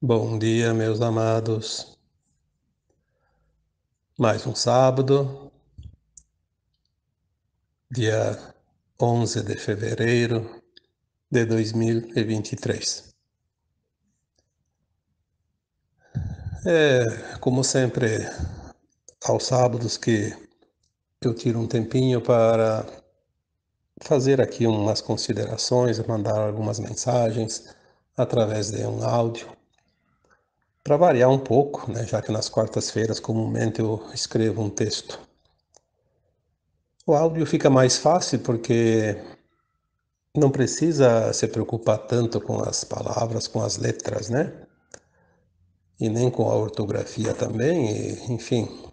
Bom dia, meus amados. Mais um sábado, dia 11 de fevereiro de 2023. Como sempre, aos sábados que eu tiro um tempinho para fazer aqui umas considerações, mandar algumas mensagens através de um áudio, para variar um pouco, né, já que nas quartas-feiras comumente eu escrevo um texto. O áudio fica mais fácil porque não precisa se preocupar tanto com as palavras, com as letras, né? E nem com a ortografia também, enfim.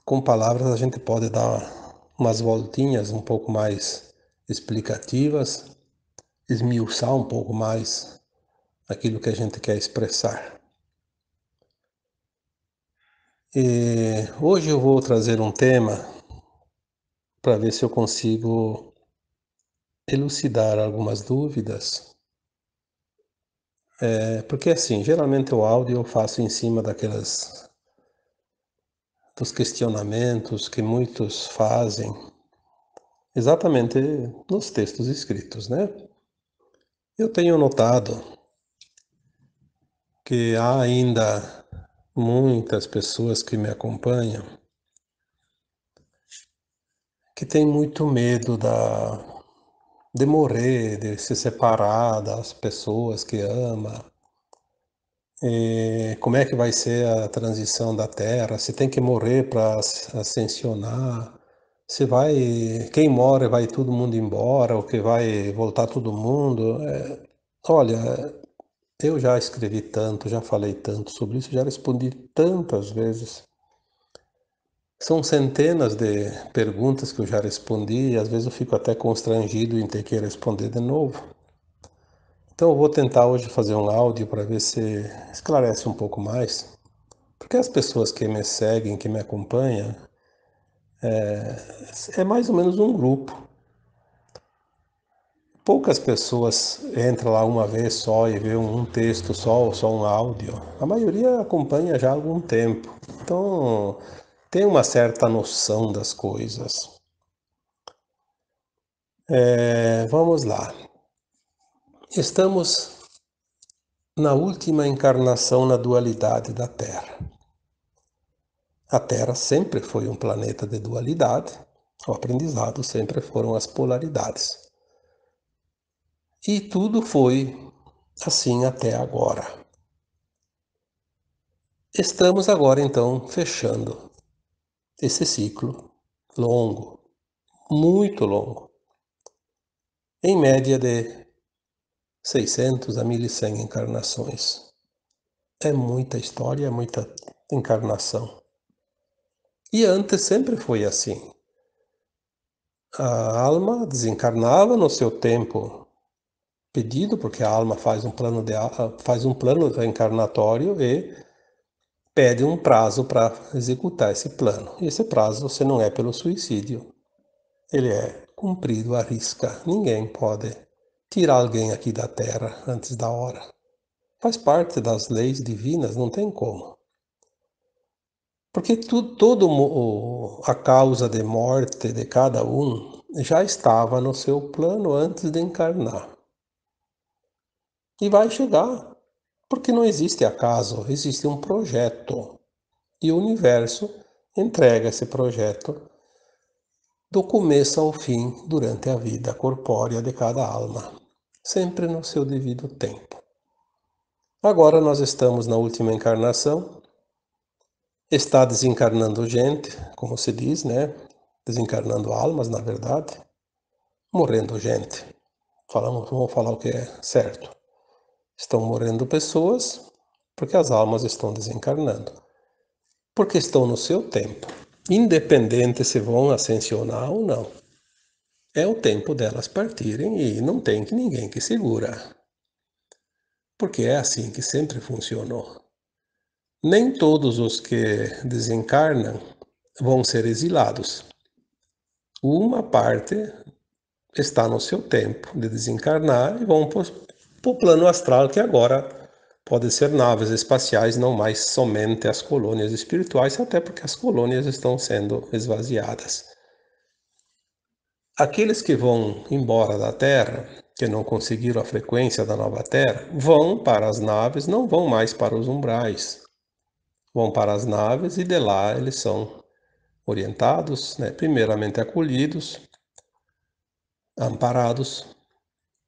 Com palavras a gente pode dar umas voltinhas um pouco mais explicativas, esmiuçar um pouco mais aquilo que a gente quer expressar. E hoje eu vou trazer um tema para ver se eu consigo elucidar algumas dúvidas. Porque assim, geralmente o áudio eu faço em cima dos questionamentos que muitos fazem exatamente nos textos escritos, né? Eu tenho notado que há ainda muitas pessoas que me acompanham que têm muito medo de morrer, de se separar das pessoas que ama. E como é que vai ser a transição da Terra? Se tem que morrer para ascensionar? Se vai, quem mora vai todo mundo embora, ou que vai voltar todo mundo? Olha, eu já escrevi tanto, já falei tanto sobre isso, já respondi tantas vezes. São centenas de perguntas que eu já respondi e às vezes eu fico até constrangido em ter que responder de novo. Então eu vou tentar hoje fazer um áudio para ver se esclarece um pouco mais. Porque as pessoas que me seguem, que me acompanham, é mais ou menos um grupo. Poucas pessoas entram lá uma vez só e vê um texto só ou só um áudio. A maioria acompanha já há algum tempo. Então, tem uma certa noção das coisas. Vamos lá. Estamos na última encarnação na dualidade da Terra. A Terra sempre foi um planeta de dualidade. O aprendizado sempre foram as polaridades. E tudo foi assim até agora. Estamos agora então fechando esse ciclo longo, muito longo, em média de 600 a 1100 encarnações. É muita história, é muita encarnação. E antes sempre foi assim. A alma desencarnava no seu tempo pedido, porque a alma faz um plano encarnatório e pede um prazo para executar esse plano. E esse prazo, se não é pelo suicídio, ele é cumprido à risca. Ninguém pode tirar alguém aqui da Terra antes da hora. Faz parte das leis divinas, não tem como. Porque a causa de morte de cada um já estava no seu plano antes de encarnar. E vai chegar, porque não existe acaso, existe um projeto. E o universo entrega esse projeto do começo ao fim durante a vida corpórea de cada alma, sempre no seu devido tempo. Agora nós estamos na última encarnação, está desencarnando gente, como se diz, né? Desencarnando almas, na verdade, morrendo gente. Vamos falar o que é certo. Estão morrendo pessoas porque as almas estão desencarnando. Porque estão no seu tempo, independente se vão ascensionar ou não. É o tempo delas partirem e não tem que ninguém que segura. Porque é assim que sempre funcionou. Nem todos os que desencarnam vão ser exilados. Uma parte está no seu tempo de desencarnar e vão para o plano astral, que agora Podem ser naves espaciais, não mais somente as colônias espirituais, até porque as colônias estão sendo esvaziadas. Aqueles que vão embora da Terra, que não conseguiram a frequência da nova Terra, vão para as naves, não vão mais para os umbrais. Vão para as naves e de lá eles são orientados, né? Primeiramente acolhidos, amparados,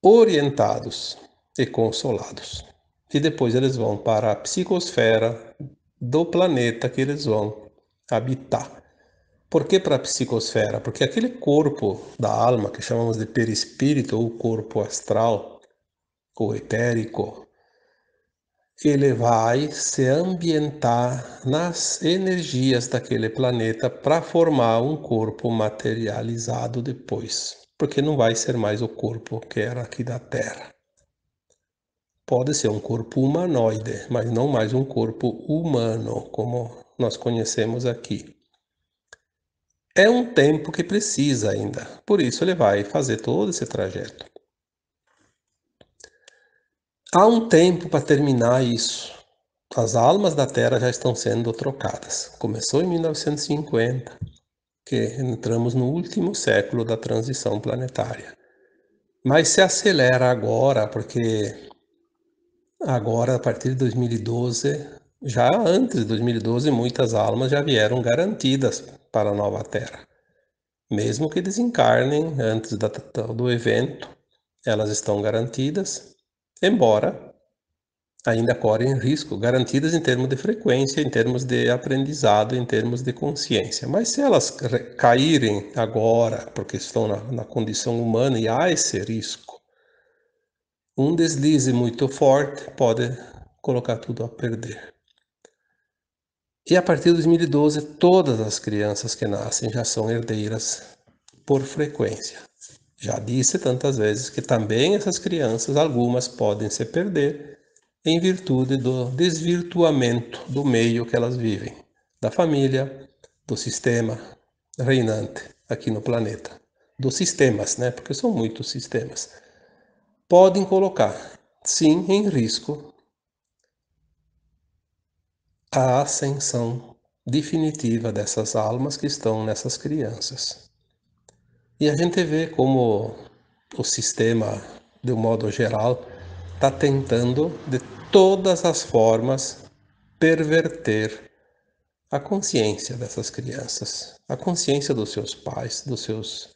orientados e consolados. E depois eles vão para a psicosfera do planeta que eles vão habitar. Por que para a psicosfera? Porque aquele corpo da alma, que chamamos de perispírito, ou corpo astral, ou etérico, ele vai se ambientar nas energias daquele planeta para formar um corpo materializado depois. Porque não vai ser mais o corpo que era aqui da Terra. Pode ser um corpo humanoide, mas não mais um corpo humano, como nós conhecemos aqui. É um tempo que precisa ainda, por isso ele vai fazer todo esse trajeto. Há um tempo para terminar isso. As almas da Terra já estão sendo trocadas. Começou em 1950, que entramos no último século da transição planetária. Mas se acelera agora, porque agora, a partir de 2012, já antes de 2012, muitas almas já vieram garantidas para a nova Terra. Mesmo que desencarnem antes do evento, elas estão garantidas, embora ainda correm risco, garantidas em termos de frequência, em termos de aprendizado, em termos de consciência. Mas se elas caírem agora, porque estão na condição humana e há esse risco, um deslize muito forte pode colocar tudo a perder. E a partir de 2012, todas as crianças que nascem já são herdeiras por frequência. Já disse tantas vezes que também essas crianças, algumas podem se perder em virtude do desvirtuamento do meio que elas vivem, da família, do sistema reinante aqui no planeta. Dos sistemas, né? Porque são muitos sistemas. Podem colocar, sim, em risco a ascensão definitiva dessas almas que estão nessas crianças. E a gente vê como o sistema, de um modo geral, está tentando, de todas as formas, perverter a consciência dessas crianças, a consciência dos seus pais, dos seus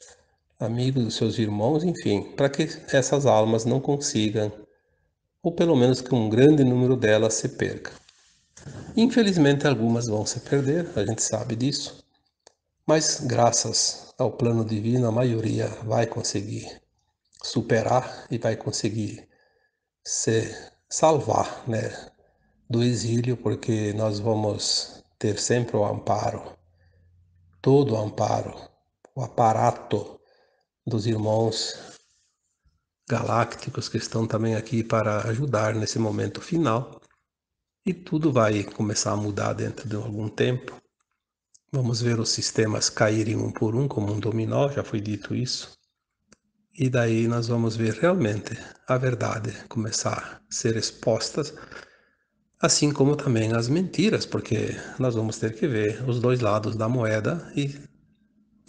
amigos, dos seus irmãos, enfim, para que essas almas não consigam, ou pelo menos que um grande número delas se perca. Infelizmente, algumas vão se perder, a gente sabe disso, mas graças ao plano divino, a maioria vai conseguir superar e vai conseguir se salvar, né, do exílio, porque nós vamos ter sempre o amparo, todo o amparo, o aparato dos irmãos galácticos que estão também aqui para ajudar nesse momento final. E tudo vai começar a mudar dentro de algum tempo. Vamos ver os sistemas caírem um por um, como um dominó, já foi dito isso. E daí nós vamos ver realmente a verdade começar a ser exposta, assim como também as mentiras, porque nós vamos ter que ver os dois lados da moeda e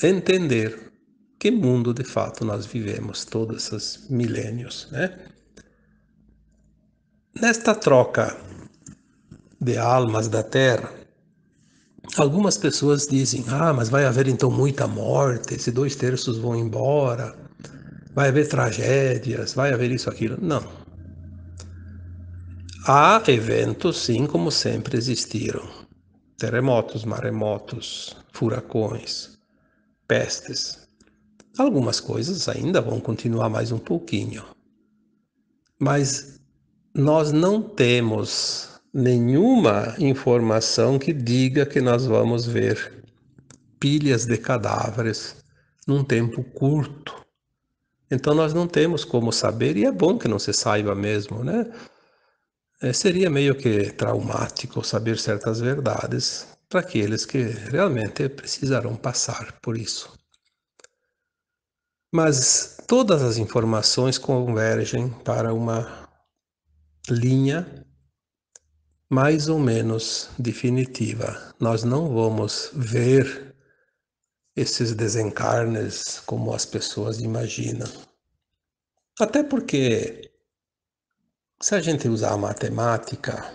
entender que mundo de fato nós vivemos todos esses milênios, né? Nesta troca de almas da Terra, algumas pessoas dizem: ah, mas vai haver então muita morte, esses 2/3 vão embora, vai haver tragédias, vai haver isso, aquilo. Não. Há eventos, sim, como sempre existiram. Terremotos, maremotos, furacões, pestes. Algumas coisas ainda vão continuar mais um pouquinho. Mas nós não temos nenhuma informação que diga que nós vamos ver pilhas de cadáveres num tempo curto. Então nós não temos como saber, e é bom que não se saiba mesmo, né? Seria meio que traumático saber certas verdades para aqueles que realmente precisarão passar por isso. Mas todas as informações convergem para uma linha mais ou menos definitiva. Nós não vamos ver esses desencarnes como as pessoas imaginam. Até porque, se a gente usar a matemática,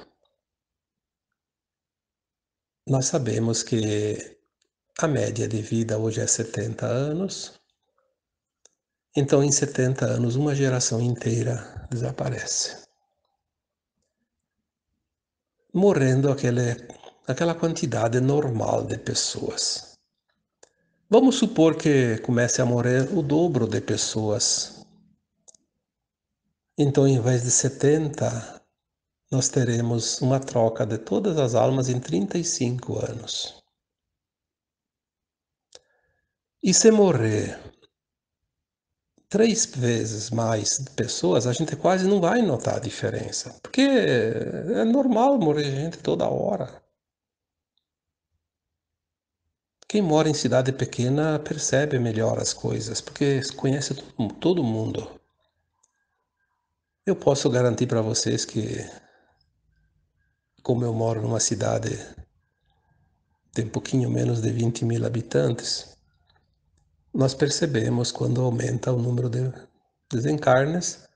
nós sabemos que a média de vida hoje é 70 anos. Então, em 70 anos, uma geração inteira desaparece, morrendo aquela quantidade normal de pessoas. Vamos supor que comece a morrer o dobro de pessoas. Então, em vez de 70, nós teremos uma troca de todas as almas em 35 anos. E se morrer 3 vezes mais pessoas, a gente quase não vai notar a diferença. Porque é normal morrer gente toda hora. Quem mora em cidade pequena percebe melhor as coisas, porque conhece todo mundo. Eu posso garantir para vocês que, como eu moro numa cidade de um pouquinho menos de 20 mil habitantes, nós percebemos quando aumenta o número de desencarnes.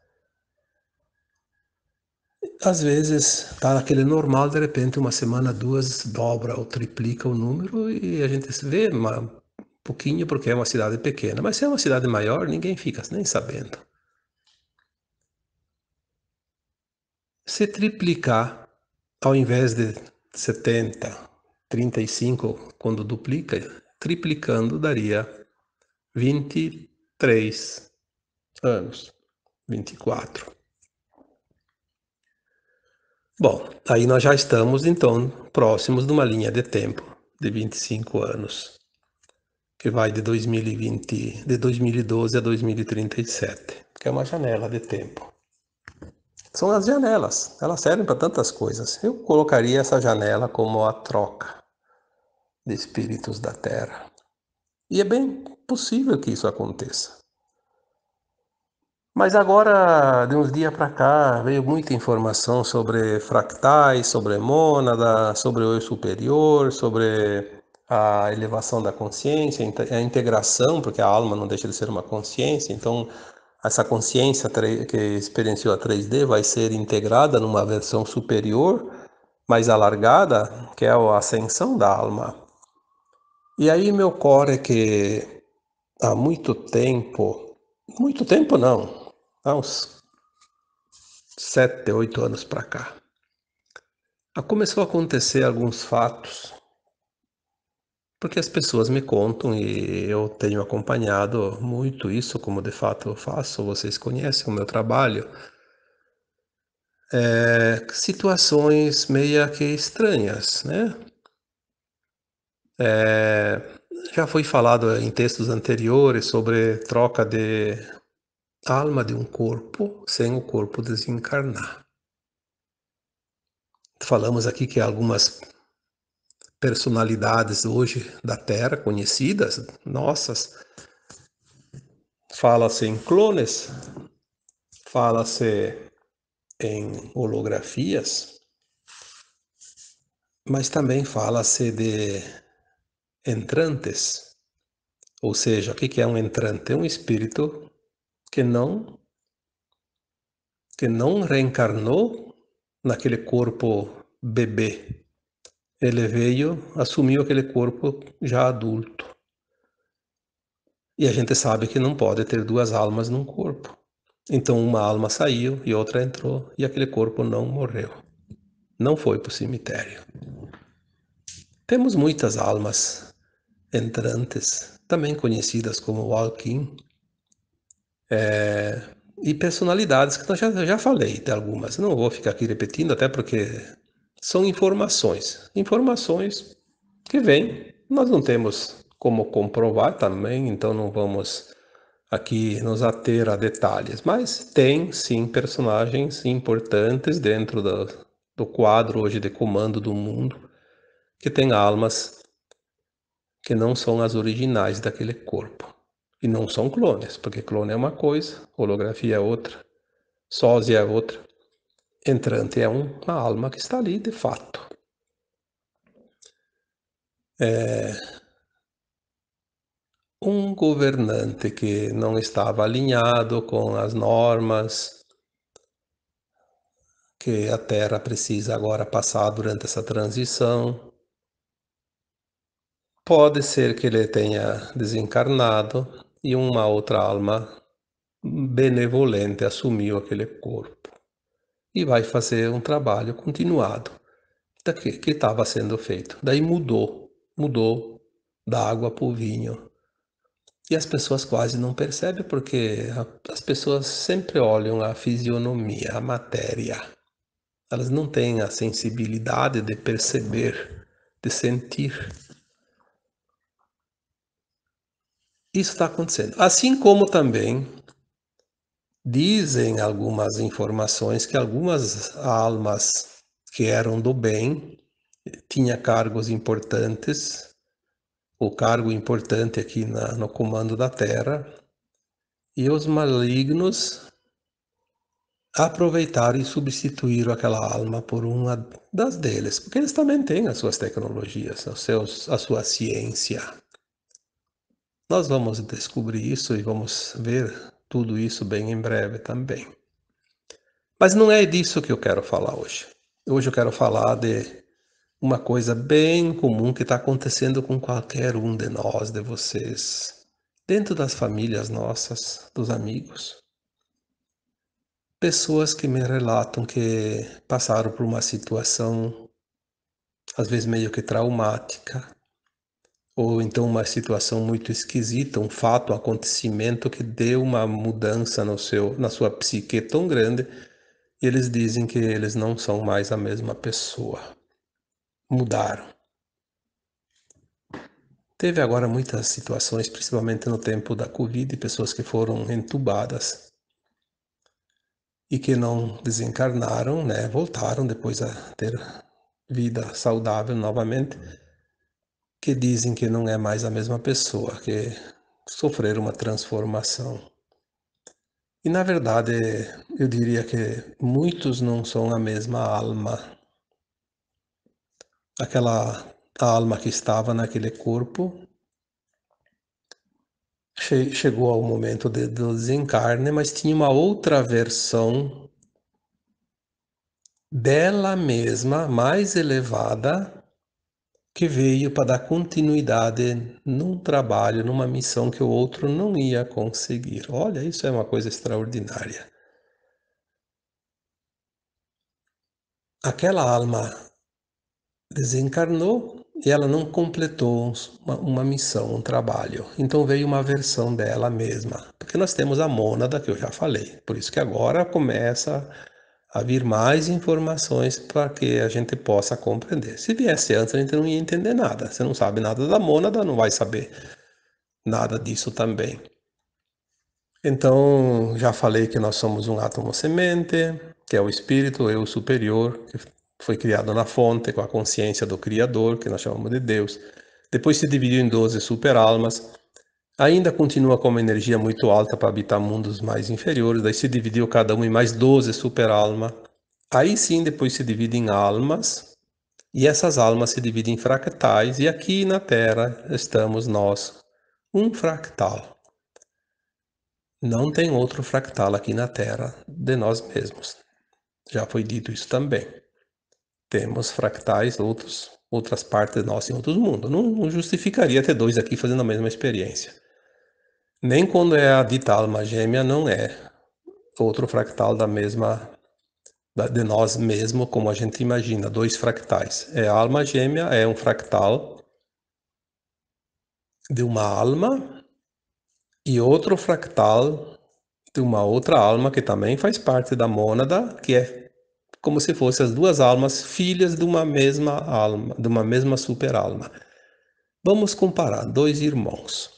Às vezes está naquele normal, de repente, uma semana, duas, dobra ou triplica o número e a gente vê um pouquinho porque é uma cidade pequena. Mas se é uma cidade maior, ninguém fica nem sabendo. Se triplicar, ao invés de 70, 35, quando duplica, triplicando daria 23 anos, 24. Bom, aí nós já estamos, então, próximos de uma linha de tempo de 25 anos, que vai de 2020, de 2012 a 2037, que é uma janela de tempo. São as janelas, elas servem para tantas coisas. Eu colocaria essa janela como a troca de espíritos da Terra. E é bem possível que isso aconteça. Mas agora, de uns dias para cá, veio muita informação sobre fractais, sobre mônada, sobre o eu superior, sobre a elevação da consciência, a integração, porque a alma não deixa de ser uma consciência, então essa consciência que experienciou a 3D vai ser integrada numa versão superior, mais alargada, que é a ascensão da alma. E aí me ocorre que há muito tempo não, há uns 7, 8 anos para cá, começou a acontecer alguns fatos, porque as pessoas me contam e eu tenho acompanhado muito isso, como de fato eu faço, vocês conhecem o meu trabalho, situações meio que estranhas, né? Já foi falado em textos anteriores sobre troca de alma de um corpo sem o corpo desencarnar. Falamos aqui que algumas personalidades hoje da Terra, conhecidas, nossas, fala-se em clones, fala-se em holografias, mas também fala-se de entrantes. Ou seja, o que é um entrante? É um espírito que não reencarnou naquele corpo bebê. Ele veio, assumiu aquele corpo já adulto. E a gente sabe que não pode ter duas almas num corpo. Então uma alma saiu e outra entrou e aquele corpo não morreu. Não foi para o cemitério. Temos muitas almas entrantes, também conhecidas como walk-in, e personalidades que eu já falei de algumas. Não vou ficar aqui repetindo, até porque são informações que vêm. Nós não temos como comprovar também, então não vamos aqui nos ater a detalhes, mas tem sim personagens importantes dentro do quadro hoje de comando do mundo que tem almas que não são as originais daquele corpo. E não são clones, porque clone é uma coisa, holografia é outra, sósia é outra. entrante é uma alma que está ali de fato. Um governante que não estava alinhado com as normas que a Terra precisa agora passar durante essa transição. Pode ser que ele tenha desencarnado e uma outra alma benevolente assumiu aquele corpo e vai fazer um trabalho continuado daquele que estava sendo feito. Daí mudou da água para o vinho. E as pessoas quase não percebem porque as pessoas sempre olham a fisionomia, a matéria. Elas não têm a sensibilidade de perceber, de sentir. Isso está acontecendo. Assim como também dizem algumas informações que algumas almas que eram do bem tinham cargos importantes, o cargo importante aqui no comando da Terra, e os malignos aproveitaram e substituíram aquela alma por uma das deles, porque eles também têm as suas tecnologias, a sua ciência. Nós vamos descobrir isso e vamos ver tudo isso bem em breve também. Mas não é disso que eu quero falar hoje. Hoje eu quero falar de uma coisa bem comum que está acontecendo com qualquer um de nós, de vocês, dentro das famílias nossas, dos amigos. Pessoas que me relatam que passaram por uma situação, às vezes meio que traumática, ou então uma situação muito esquisita, um fato, um acontecimento que deu uma mudança na sua psique tão grande, e eles dizem que eles não são mais a mesma pessoa. Mudaram. Teve agora muitas situações, principalmente no tempo da Covid, pessoas que foram entubadas e que não desencarnaram, né? Voltaram depois a ter vida saudável novamente, que dizem que não é mais a mesma pessoa, que sofreram uma transformação. E na verdade, eu diria que muitos não são a mesma alma. Aquela alma que estava naquele corpo chegou ao momento do desencarne, mas tinha uma outra versão dela mesma, mais elevada, que veio para dar continuidade num trabalho, numa missão que o outro não ia conseguir. Olha, isso é uma coisa extraordinária. Aquela alma desencarnou e ela não completou uma missão, um trabalho. Então veio uma versão dela mesma. Porque nós temos a mônada, que eu já falei. Por isso que agora começa a vir mais informações para que a gente possa compreender. Se viesse antes, a gente não ia entender nada. Você não sabe nada da mônada, não vai saber nada disso também. Então, já falei que nós somos um átomo semente, que é o espírito, eu superior, que foi criado na fonte com a consciência do Criador, que nós chamamos de Deus. Depois se dividiu em 12 superalmas. Ainda continua com uma energia muito alta para habitar mundos mais inferiores. Daí se dividiu cada um em mais 12 superalmas. Aí sim, depois se divide em almas. E essas almas se dividem em fractais. E aqui na Terra estamos nós, um fractal. Não tem outro fractal aqui na Terra de nós mesmos. Já foi dito isso também. Temos fractais, outras partes de nós em outros mundos. Não justificaria ter dois aqui fazendo a mesma experiência. Nem quando é a dita alma gêmea, não é outro fractal de nós mesmos, como a gente imagina, dois fractais. É a alma gêmea, é um fractal de uma alma e outro fractal de uma outra alma que também faz parte da mônada, que é como se fossem as duas almas filhas de uma mesma alma, de uma mesma superalma. Vamos comparar dois irmãos.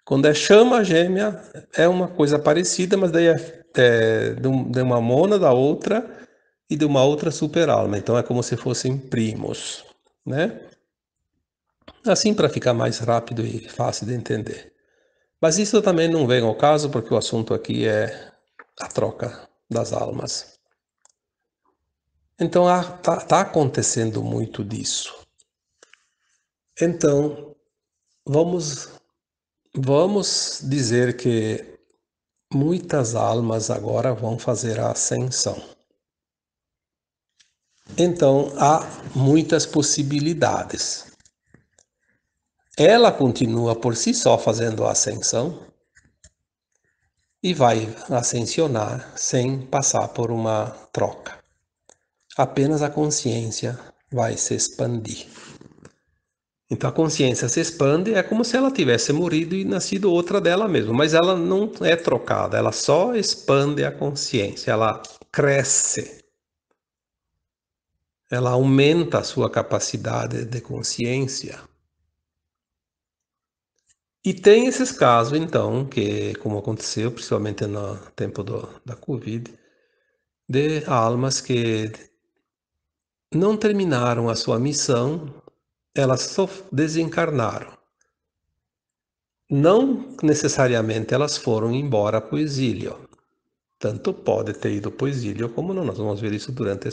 Quando é chama gêmea, é uma coisa parecida, mas daí é de uma mônada da outra e de uma outra superalma. Então é como se fossem primos, né? Assim para ficar mais rápido e fácil de entender. Mas isso também não vem ao caso, porque o assunto aqui é a troca das almas. Então tá acontecendo muito disso. Então vamos dizer que muitas almas agora vão fazer a ascensão. Então há muitas possibilidades. Ela continua por si só fazendo a ascensão e vai ascensionar sem passar por uma troca. Apenas a consciência vai se expandir. Então a consciência se expande, é como se ela tivesse morrido e nascido outra dela mesma, mas ela não é trocada, ela só expande a consciência, ela cresce, ela aumenta a sua capacidade de consciência. E tem esses casos, então, que, como aconteceu, principalmente no tempo da Covid, de almas que não terminaram a sua missão, elas só desencarnaram. Não necessariamente elas foram embora para o exílio. Tanto pode ter ido para o exílio, como não. Nós vamos ver isso durante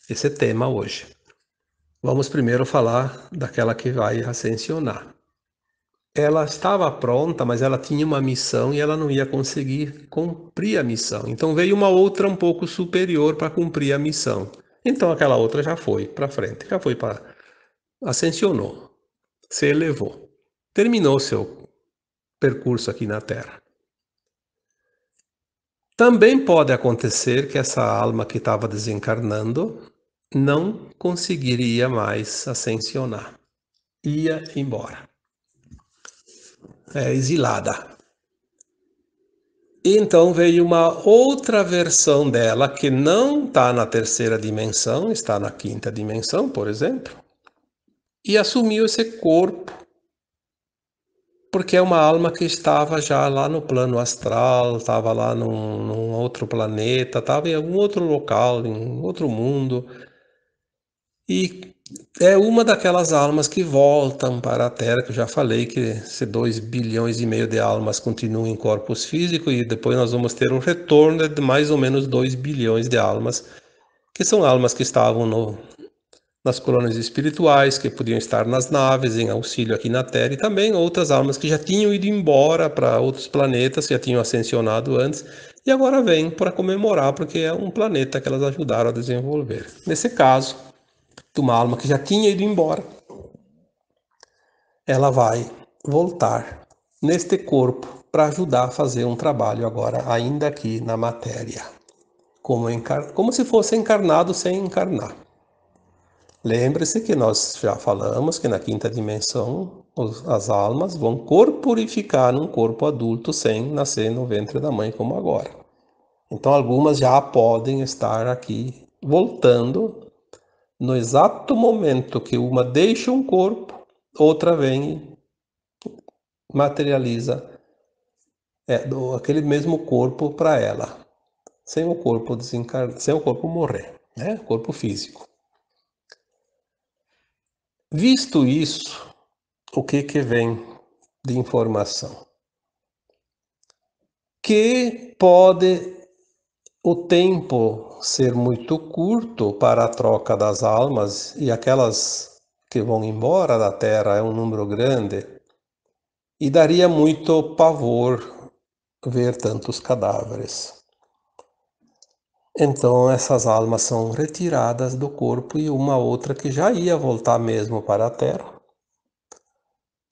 esse tema hoje. Vamos primeiro falar daquela que vai ascensionar. Ela estava pronta, mas ela tinha uma missão e ela não ia conseguir cumprir a missão. Então veio uma outra um pouco superior para cumprir a missão. Então aquela outra já foi para frente, já foi para ascensionou, se elevou, terminou seu percurso aqui na Terra. Também pode acontecer que essa alma que estava desencarnando não conseguiria mais ascensionar, ia embora, exilada. E então veio uma outra versão dela que não está na terceira dimensão, está na quinta dimensão, por exemplo, e assumiu esse corpo, porque é uma alma que estava já lá no plano astral, estava lá num outro planeta, estava em algum outro local, em outro mundo, e é uma daquelas almas que voltam para a Terra, que eu já falei que se 2 bilhões e meio de almas continuam em corpos físicos, e depois nós vamos ter um retorno de mais ou menos 2 bilhões de almas, que são almas que estavam nas colônias espirituais, que podiam estar nas naves em auxílio aqui na Terra, e também outras almas que já tinham ido embora para outros planetas, já tinham ascensionado antes, e agora vêm para comemorar, porque é um planeta que elas ajudaram a desenvolver. Nesse caso, de uma alma que já tinha ido embora, ela vai voltar neste corpo para ajudar a fazer um trabalho agora, ainda aqui na matéria, como se fosse encarnado sem encarnar. Lembre-se que nós já falamos que na quinta dimensão as almas vão corporificar num corpo adulto sem nascer no ventre da mãe como agora. Então algumas já podem estar aqui voltando no exato momento que uma deixa um corpo, outra vem e materializa aquele mesmo corpo para ela, sem o corpo sem o corpo morrer, né? Corpo físico. Visto isso, o que vem de informação? Que pode o tempo ser muito curto para a troca das almas e aquelas que vão embora da Terra é um número grande e daria muito pavor ver tantos cadáveres. Então essas almas são retiradas do corpo e uma outra que já ia voltar mesmo para a Terra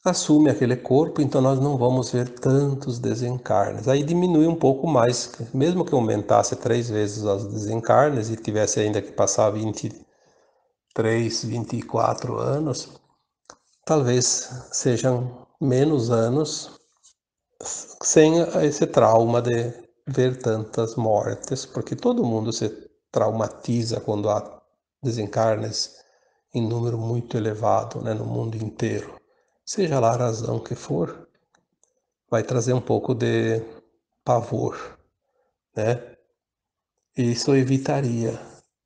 assume aquele corpo, então nós não vamos ver tantos desencarnes. Aí diminui um pouco mais, mesmo que aumentasse 3 vezes os desencarnes e tivesse ainda que passar 23, 24 anos, talvez sejam menos anos sem esse trauma de ver tantas mortes, porque todo mundo se traumatiza quando há desencarnes em número muito elevado, né, no mundo inteiro. Seja lá a razão que for, vai trazer um pouco de pavor, né? Isso evitaria,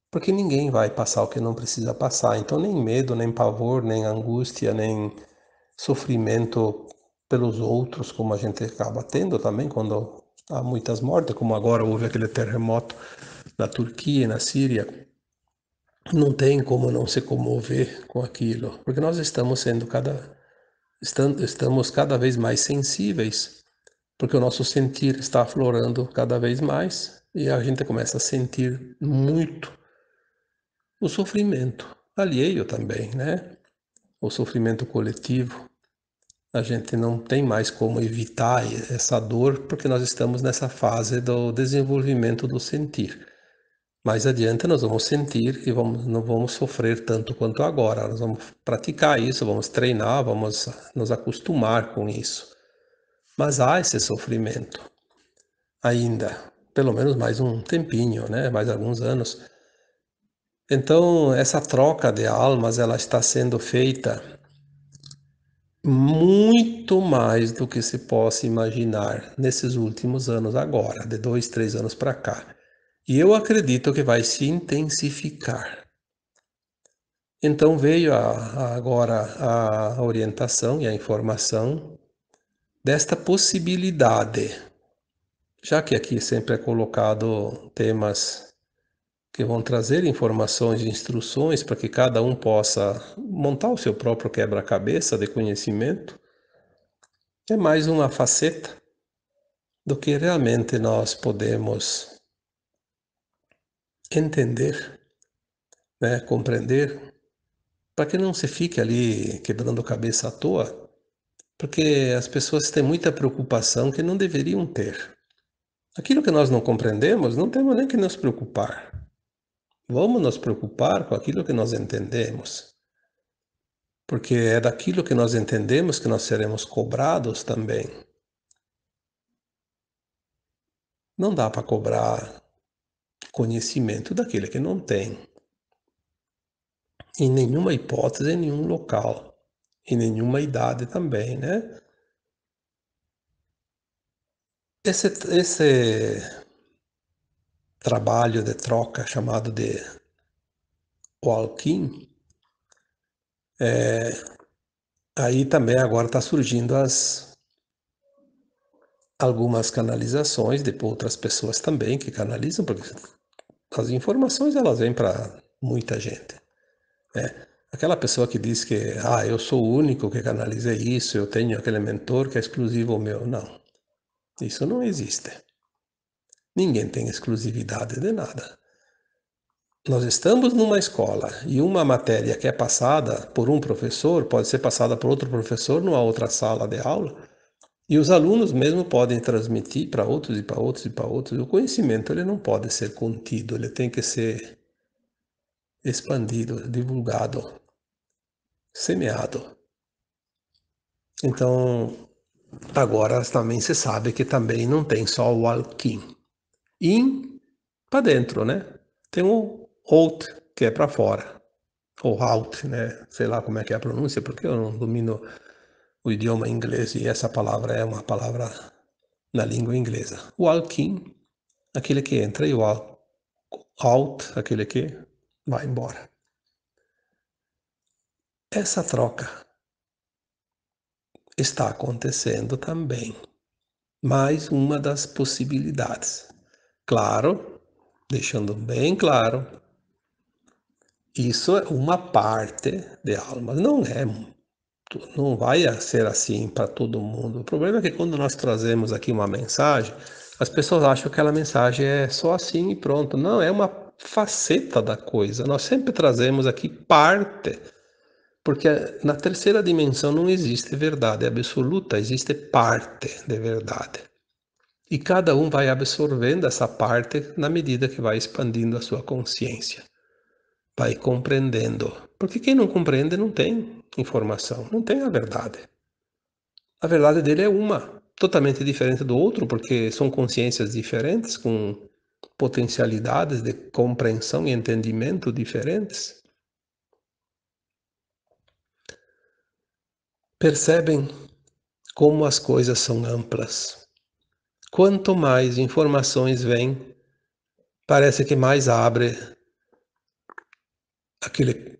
porque ninguém vai passar o que não precisa passar. Então, nem medo, nem pavor, nem angústia, nem sofrimento pelos outros, como a gente acaba tendo também quando há muitas mortes, como agora houve aquele terremoto na Turquia e na Síria, não tem como não se comover com aquilo, porque nós estamos cada vez mais sensíveis, porque o nosso sentir está aflorando cada vez mais e a gente começa a sentir muito o sofrimento alheio também, né? O sofrimento coletivo. A gente não tem mais como evitar essa dor, porque nós estamos nessa fase do desenvolvimento do sentir. Mais adiante nós vamos sentir e não vamos sofrer tanto quanto agora. Nós vamos praticar isso, vamos treinar, vamos nos acostumar com isso. Mas há esse sofrimento ainda, pelo menos mais um tempinho, né? Mais alguns anos. Então, essa troca de almas, ela está sendo feita muito mais do que se possa imaginar nesses últimos anos agora, de 2, 3 anos para cá. E eu acredito que vai se intensificar. Então veio agora a orientação e a informação desta possibilidade, já que aqui sempre é colocado temas que vão trazer informações e instruções para que cada um possa montar o seu próprio quebra-cabeça de conhecimento, é mais uma faceta do que realmente nós podemos entender, né, compreender, para que não se fique ali quebrando a cabeça à toa, porque as pessoas têm muita preocupação que não deveriam ter. Aquilo que nós não compreendemos, não temos nem que nos preocupar. Vamos nos preocupar com aquilo que nós entendemos, porque é daquilo que nós entendemos que nós seremos cobrados também. Não dá para cobrar conhecimento daquele que não tem, em nenhuma hipótese, em nenhum local, em nenhuma idade também, né? Esse trabalho de troca chamado de walk-in, aí também agora está surgindo algumas canalizações de outras pessoas também que canalizam, porque as informações elas vêm para muita gente. Aquela pessoa que diz que eu sou o único que canaliza isso, eu tenho aquele mentor que é exclusivo meu. Não, isso não existe. Ninguém tem exclusividade de nada. Nós estamos numa escola e uma matéria que é passada por um professor pode ser passada por outro professor numa outra sala de aula e os alunos mesmo podem transmitir para outros e para outros e para outros. O conhecimento ele não pode ser contido, ele tem que ser expandido, divulgado, semeado. Então, agora também se sabe que também não tem só o walk-in. In para dentro, né? Tem o out, que é para fora. Ou out, né? Sei lá como é que é a pronúncia, porque eu não domino o idioma inglês e essa palavra é uma palavra na língua inglesa. O walk-in, aquele que entra, e o out, aquele que vai embora. Essa troca está acontecendo também. Mais uma das possibilidades. Claro, deixando bem claro, isso é uma parte de almas, não vai ser assim para todo mundo. O problema é que quando nós trazemos aqui uma mensagem, as pessoas acham que aquela mensagem é só assim e pronto. Não, é uma faceta da coisa. Nós sempre trazemos aqui parte, porque na terceira dimensão não existe verdade absoluta, existe parte de verdade. E cada um vai absorvendo essa parte na medida que vai expandindo a sua consciência. Vai compreendendo. Porque quem não compreende não tem informação, não tem a verdade. A verdade dele é uma, totalmente diferente do outro, porque são consciências diferentes, com potencialidades de compreensão e entendimento diferentes. Percebem como as coisas são amplas. Quanto mais informações vêm, parece que mais abre aquele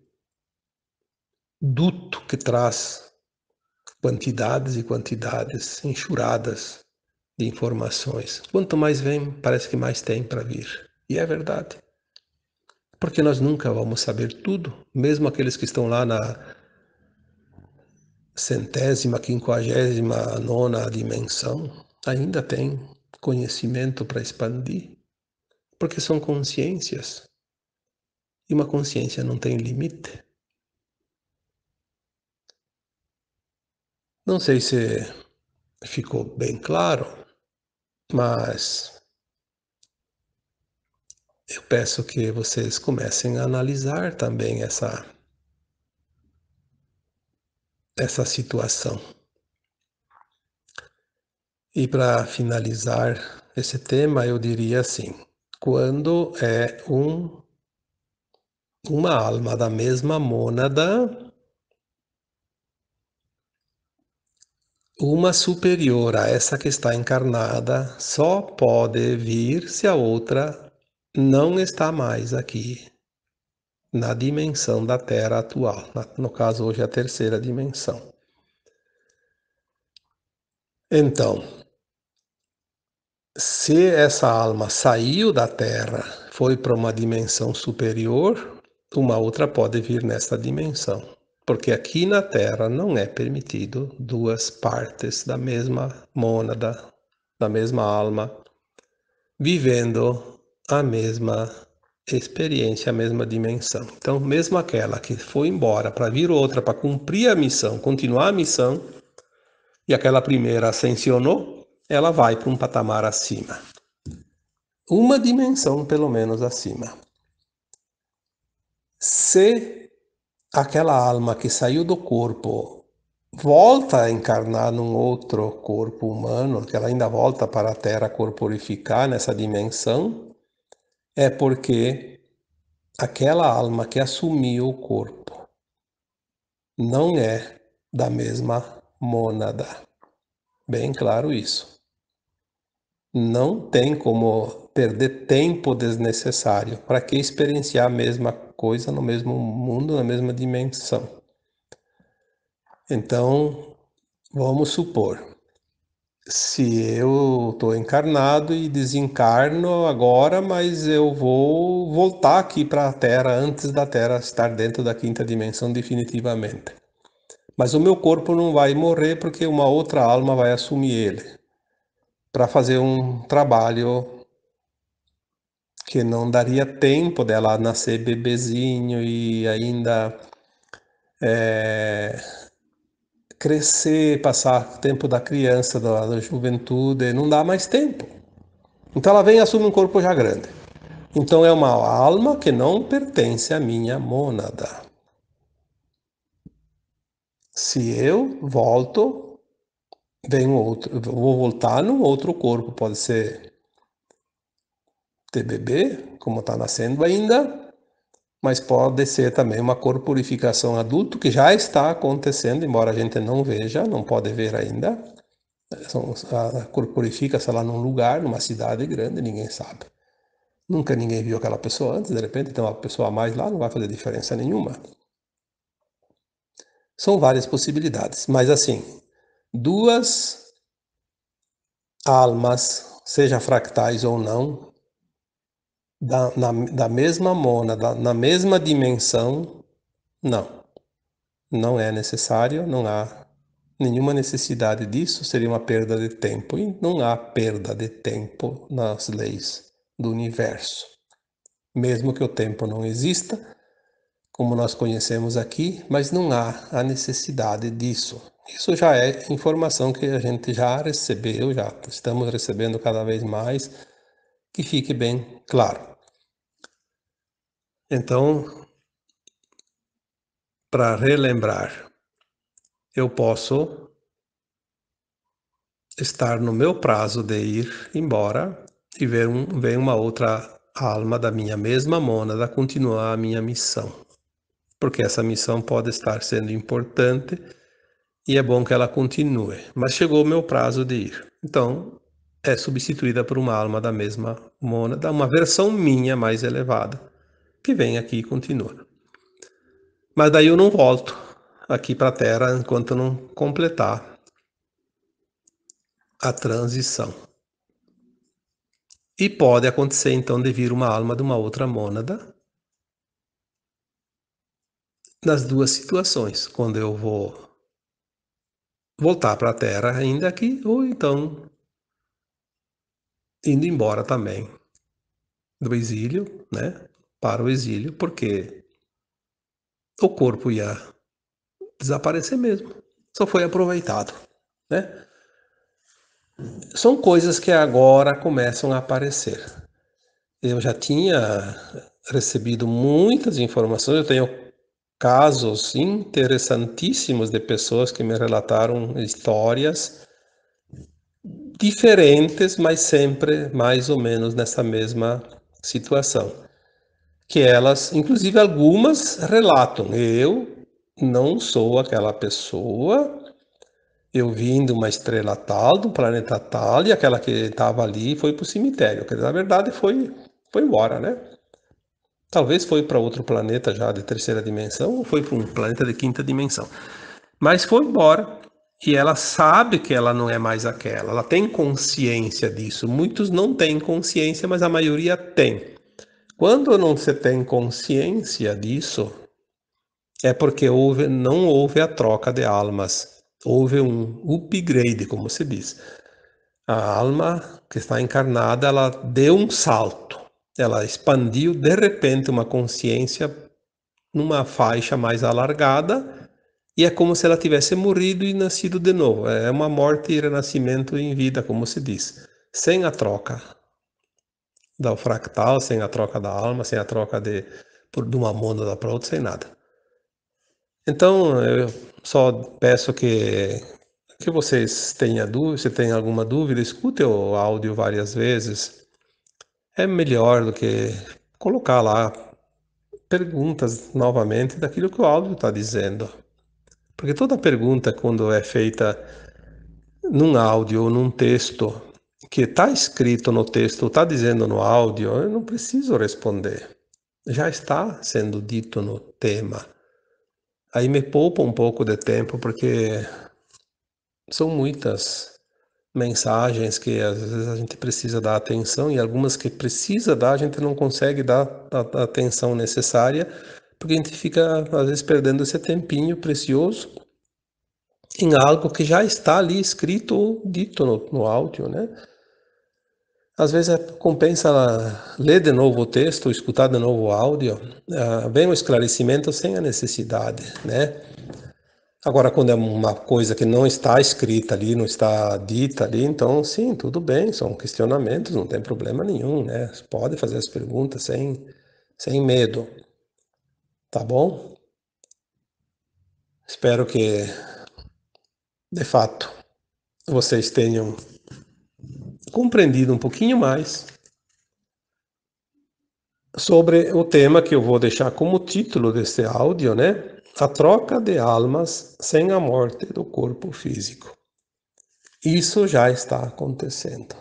duto que traz quantidades e quantidades enxurradas de informações. Quanto mais vem, parece que mais tem para vir. E é verdade. Porque nós nunca vamos saber tudo, mesmo aqueles que estão lá na centésima, quinquagésima nona dimensão, ainda têm conhecimento para expandir, porque são consciências. E uma consciência não tem limite. Não sei se ficou bem claro, mas eu peço que vocês comecem a analisar também essa situação. E para finalizar esse tema, eu diria assim: quando é uma alma da mesma mônada, uma superior a essa que está encarnada, só pode vir se a outra não está mais aqui na dimensão da Terra atual. No caso, hoje é a terceira dimensão. Então, se essa alma saiu da Terra, foi para uma dimensão superior, uma outra pode vir nesta dimensão. Porque aqui na Terra não é permitido duas partes da mesma mônada, da mesma alma, vivendo a mesma experiência, a mesma dimensão. Então, mesmo aquela que foi embora para vir outra, para cumprir a missão, continuar a missão, e aquela primeira ascensionou, ela vai para um patamar acima. Uma dimensão, pelo menos, acima. Se aquela alma que saiu do corpo volta a encarnar num outro corpo humano, que ela ainda volta para a Terra corporificar nessa dimensão, é porque aquela alma que assumiu o corpo não é da mesma mônada. Bem claro isso. Não tem como perder tempo desnecessário. Para que experienciar a mesma coisa no mesmo mundo, na mesma dimensão? Então, vamos supor, se eu estou encarnado e desencarno agora, mas eu vou voltar aqui para a Terra antes da Terra estar dentro da quinta dimensão definitivamente. Mas o meu corpo não vai morrer porque uma outra alma vai assumir ele para fazer um trabalho que não daria tempo dela nascer bebezinho e ainda crescer, passar tempo da criança, da juventude, não dá mais tempo. Então ela vem e assume um corpo já grande. Então é uma alma que não pertence à minha mônada. Se eu volto, vem um outro, eu vou voltar num outro corpo, pode ser ter bebê, como está nascendo ainda, mas pode ser também uma corporificação adulto, que já está acontecendo, embora a gente não veja, não pode ver ainda. Corporifica-se lá num lugar, numa cidade grande, ninguém sabe. Nunca ninguém viu aquela pessoa antes, de repente tem uma pessoa a mais lá, não vai fazer diferença nenhuma. São várias possibilidades, mas assim, duas almas, seja fractais ou não, da mesma mônada, na mesma dimensão, não. Não é necessário, não há nenhuma necessidade disso, seria uma perda de tempo. E não há perda de tempo nas leis do universo. Mesmo que o tempo não exista, como nós conhecemos aqui, mas não há a necessidade disso. Isso já é informação que a gente já recebeu, já estamos recebendo cada vez mais, que fique bem claro. Então, para relembrar, eu posso estar no meu prazo de ir embora e ver uma outra alma da minha mesma mônada continuar a minha missão. Porque essa missão pode estar sendo importante e é bom que ela continue. Mas chegou o meu prazo de ir. Então, é substituída por uma alma da mesma mônada, uma versão minha mais elevada, que vem aqui e continua. Mas daí eu não volto aqui para a Terra enquanto não completar a transição. E pode acontecer, então, de vir uma alma de uma outra mônada nas duas situações, quando eu vou voltar para a Terra ainda aqui, ou então indo embora também do exílio, né, para o exílio, porque o corpo ia desaparecer mesmo, só foi aproveitado, né? São coisas que agora começam a aparecer. Eu já tinha recebido muitas informações, eu tenho casos interessantíssimos de pessoas que me relataram histórias diferentes, mas sempre mais ou menos nessa mesma situação. Que elas, inclusive algumas relatam, eu não sou aquela pessoa, eu vim de uma estrela tal, do planeta tal, e aquela que estava ali foi para o cemitério. Quer dizer, na verdade foi embora, né? Talvez foi para outro planeta já de terceira dimensão, ou foi para um planeta de quinta dimensão. Mas foi embora. E ela sabe que ela não é mais aquela. Ela tem consciência disso. Muitos não têm consciência, mas a maioria tem. Quando não se tem consciência disso, é porque não houve a troca de almas. Houve um upgrade, como se diz. A alma que está encarnada, ela deu um salto. Ela expandiu de repente uma consciência numa faixa mais alargada e é como se ela tivesse morrido e nascido de novo. É uma morte e renascimento em vida, como se diz. Sem a troca do fractal, sem a troca da alma, sem a troca de uma mônada para outra, sem nada. Então, eu só peço que vocês tenham dúvida, se tem alguma dúvida, escute o áudio várias vezes. É melhor do que colocar lá perguntas novamente daquilo que o áudio está dizendo. Porque toda pergunta, quando é feita num áudio ou num texto, que está escrito no texto, está dizendo no áudio, eu não preciso responder. Já está sendo dito no tema. Aí me poupa um pouco de tempo, porque são muitas mensagens que às vezes a gente precisa dar atenção e algumas que precisa dar, a gente não consegue dar a atenção necessária, porque a gente fica às vezes perdendo esse tempinho precioso em algo que já está ali escrito ou dito no áudio, né? Às vezes compensa ler de novo o texto, escutar de novo o áudio, vem o esclarecimento sem a necessidade, né? Agora, quando é uma coisa que não está escrita ali, não está dita ali, então sim, tudo bem, são questionamentos, não tem problema nenhum, né? Você pode fazer as perguntas sem medo, tá bom? Espero que, de fato, vocês tenham compreendido um pouquinho mais sobre o tema que eu vou deixar como título desse áudio, né? A troca de almas sem a morte do corpo físico. Isso já está acontecendo.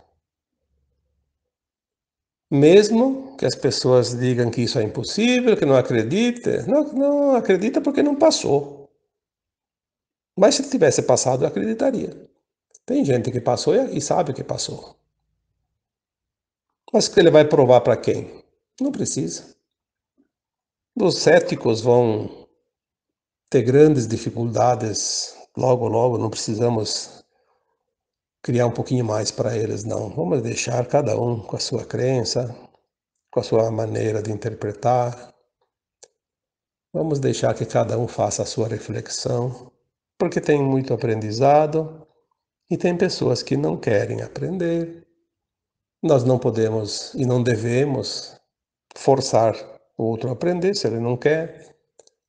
Mesmo que as pessoas digam que isso é impossível, que não acredita, não acredita porque não passou. Mas se tivesse passado, eu acreditaria. Tem gente que passou e sabe que passou. Mas que ele vai provar para quem? Não precisa. Os céticos vão ter grandes dificuldades logo, logo, não precisamos criar um pouquinho mais para eles, não. Vamos deixar cada um com a sua crença, com a sua maneira de interpretar. Vamos deixar que cada um faça a sua reflexão, porque tem muito aprendizado e tem pessoas que não querem aprender. Nós não podemos e não devemos forçar o outro a aprender se ele não quer.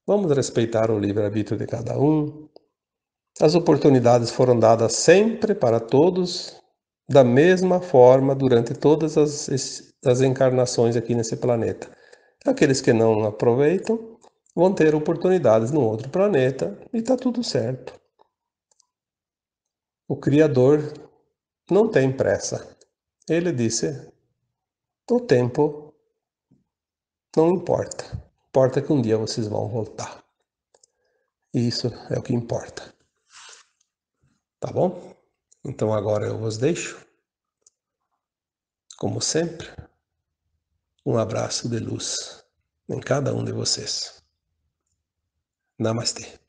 Vamos respeitar o livre-arbítrio de cada um. As oportunidades foram dadas sempre para todos, da mesma forma, durante todas as encarnações aqui nesse planeta. Aqueles que não aproveitam vão ter oportunidades no outro planeta e está tudo certo. O Criador não tem pressa. Ele disse: o tempo não importa. Importa que um dia vocês vão voltar. E isso é o que importa. Tá bom? Então agora eu vos deixo Como sempre, um abraço de luz em cada um de vocês. Namastê.